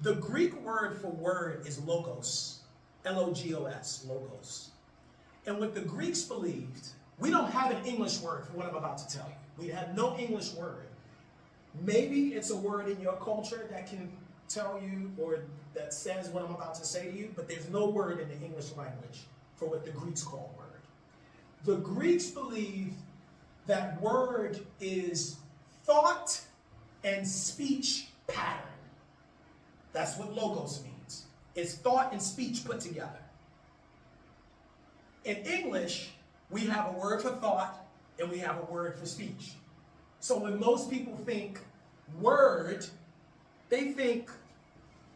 The Greek word for word is logos, L-O-G-O-S, logos. And what the Greeks believed, we don't have an English word for what I'm about to tell you. We have no English word. Maybe it's a word in your culture that can tell you or that says what I'm about to say to you, but there's no word in the English language for what the Greeks call word. The Greeks believed that word is thought and speech pattern. That's what logos means. It's thought and speech put together. In English, we have a word for thought and we have a word for speech. So when most people think word, they think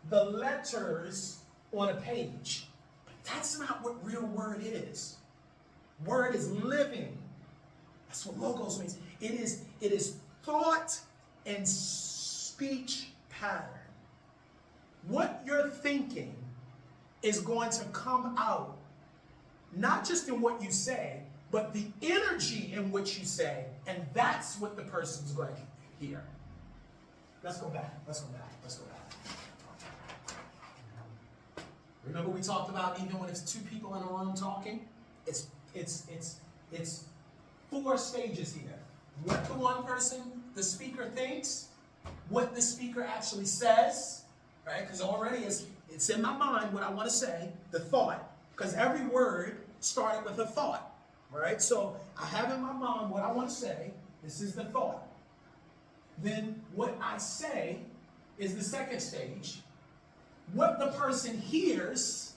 the letters on a page. But that's not what real word is. Word is living. That's what logos means. It is thought and speech pattern. What you're thinking is going to come out, not just in what you say, but the energy in which you say, and that's what the person's going to hear. Let's go back. Remember we talked about even when it's two people in a room talking, it's four stages here. What the one person, the speaker thinks, what the speaker actually says, right? Because already it's in my mind what I want to say, the thought, because every word started with a thought, right? So I have in my mind what I want to say. This is the thought. Then what I say is the second stage. What the person hears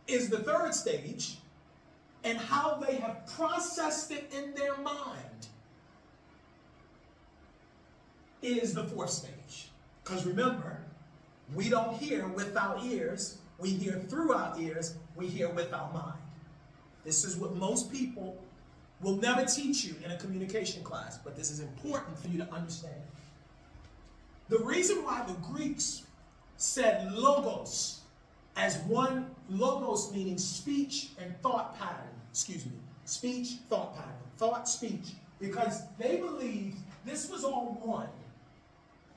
is the third stage, and how they have processed it in their mind is the fourth stage. Because remember, we don't hear with our ears, we hear through our ears, we hear with our mind. This is what most people will never teach you in a communication class, but this is important for you to understand. The reason why the Greeks said logos as one, logos meaning speech and thought pattern, speech, thought pattern, thought, speech, because they believed this was all one.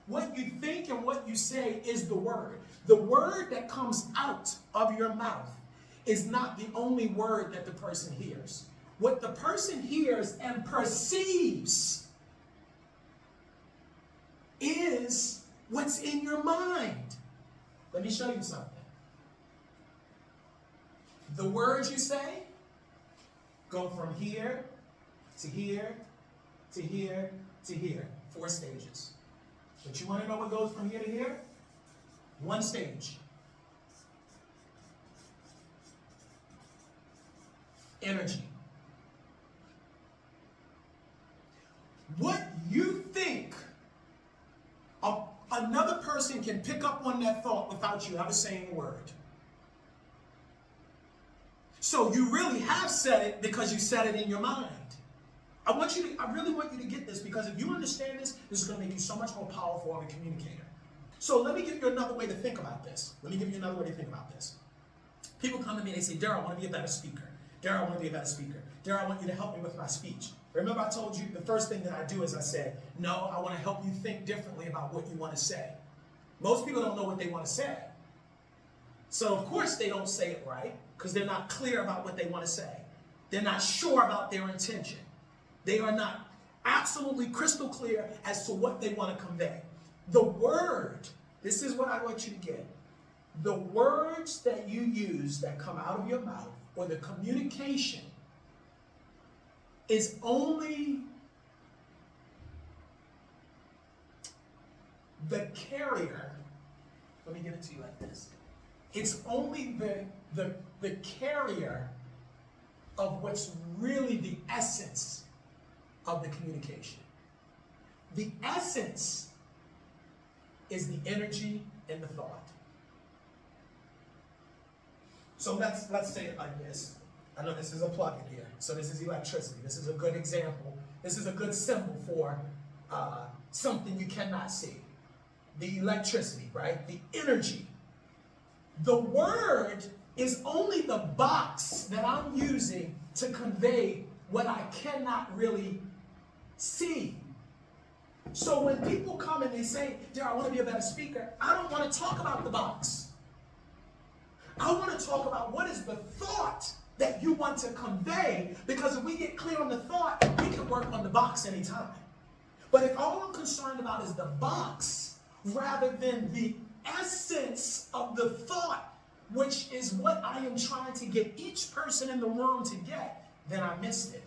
What you think and what you say is the word. The word that comes out of your mouth is not the only word that the person hears. What the person hears and perceives is what's in your mind. Let me show you something. The words you say go from here to here to here to here. 4 stages. But you want to know what goes from here to here? 1 stage. Energy. What you think, another person can pick up on that thought without you ever saying a word. So you really have said it because you said it in your mind. I really want you to get this, because if you understand this, this is going to make you so much more powerful of a communicator. So let me give you another way to think about this. People come to me and they say, Daryl, I want to be a better speaker. Daryl, I want to be a better speaker. Daryl, I want you to help me with my speech. Remember I told you the first thing that I do is I said, no, I want to help you think differently about what you want to say. Most people don't know what they want to say. So of course they don't say it right, because they're not clear about what they want to say. They're not sure about their intention. They are not absolutely crystal clear as to what they want to convey. The word, this is what I want you to get. The words that you use that come out of your mouth, or the communication, is only the carrier. Let me give it to you like this. It's only the carrier of what's really the essence of the communication. The essence is the energy and the thought. So let's say it like this. I know this is a plug-in here. So this is electricity. This is a good example. This is a good symbol for something you cannot see. The electricity, right? The energy. The word is only the box that I'm using to convey what I cannot really see. So when people come and they say, "Dear, I want to be a better speaker," I don't want to talk about the box. I want to talk about what is the thought that you want to convey, because if we get clear on the thought, we can work on the box anytime. But if all I'm concerned about is the box rather than the essence of the thought, which is what I am trying to get each person in the room to get, then I missed it.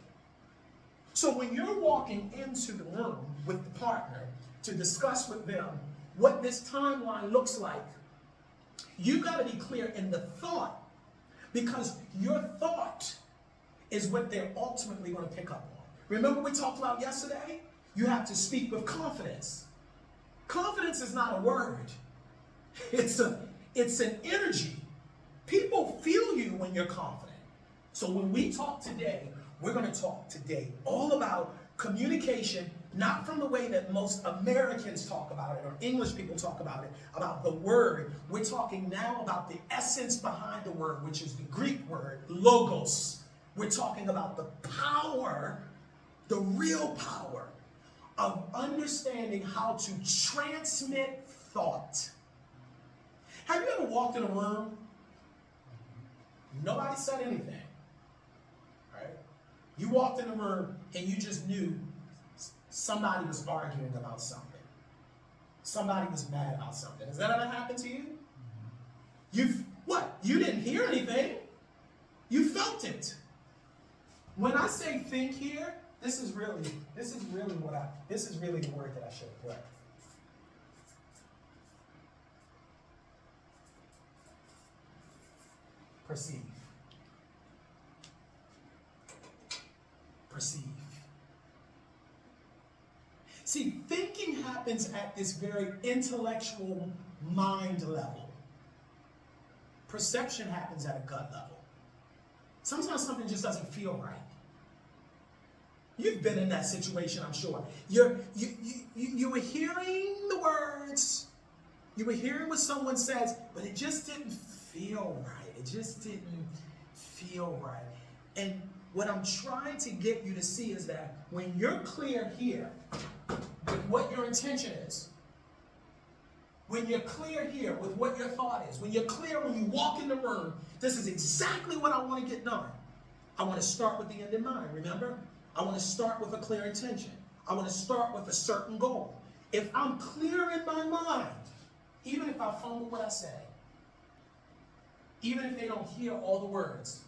So when you're walking into the room with the partner to discuss with them what this timeline looks like, you've got to be clear in the thought, because your thought is what they're ultimately going to pick up on. Remember we talked about yesterday? You have to speak with confidence. Confidence is not a word. It's an energy. People feel you when you're confident. So when we talk today, we're going to talk today all about communication, not from the way that most Americans talk about it or English people talk about it, about the word. We're talking now about the essence behind the word, which is the Greek word, logos. We're talking about the power, the real power of understanding how to transmit thought. Have you ever walked in a room? Nobody said anything. Right? You walked in a room and you just knew somebody was arguing about something. Somebody was mad about something. Has that ever happened to you? What? You didn't hear anything. You felt it. When I say think here, this is really the word that I should have put. Perceive. Perceive. See, thinking happens at this very intellectual mind level. Perception happens at a gut level. Sometimes something just doesn't feel right. You've been in that situation, I'm sure. You were hearing the words, you were hearing what someone says, but it just didn't feel right. It just didn't feel right. And what I'm trying to get you to see is that when you're clear here with what your intention is, when you're clear here with what your thought is, when you're clear when you walk in the room, this is exactly what I want to get done. I want to start with the end in mind, remember? I want to start with a clear intention. I want to start with a certain goal. If I'm clear in my mind, even if I fumble what I say, even if they don't hear all the words,